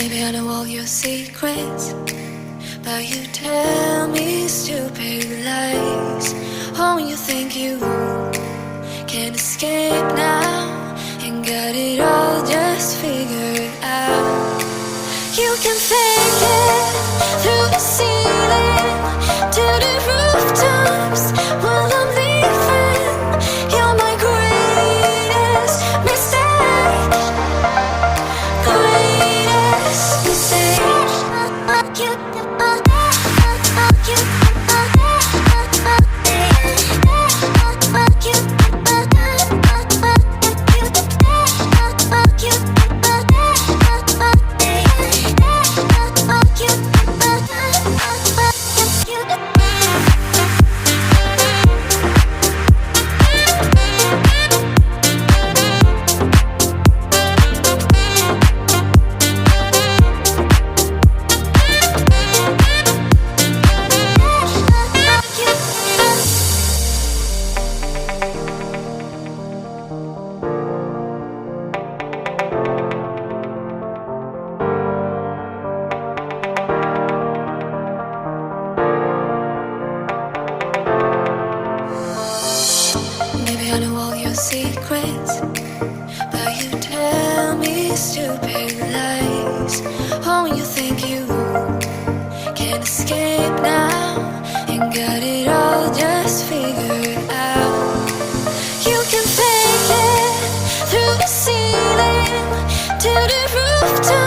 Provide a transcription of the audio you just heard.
Maybe I know all your secrets, but you tell me stupid lies. Oh, you think you can escape now and got it all just figured out. You can fake it through the ceiling to the rooftops while I'm leaving. You're my greatest mistake, greatest mistake. Maybe I know all your secrets, but you tell me stupid lies. Oh, you think you can escape now and got it all just figured out. You can fake it through the ceiling to the rooftop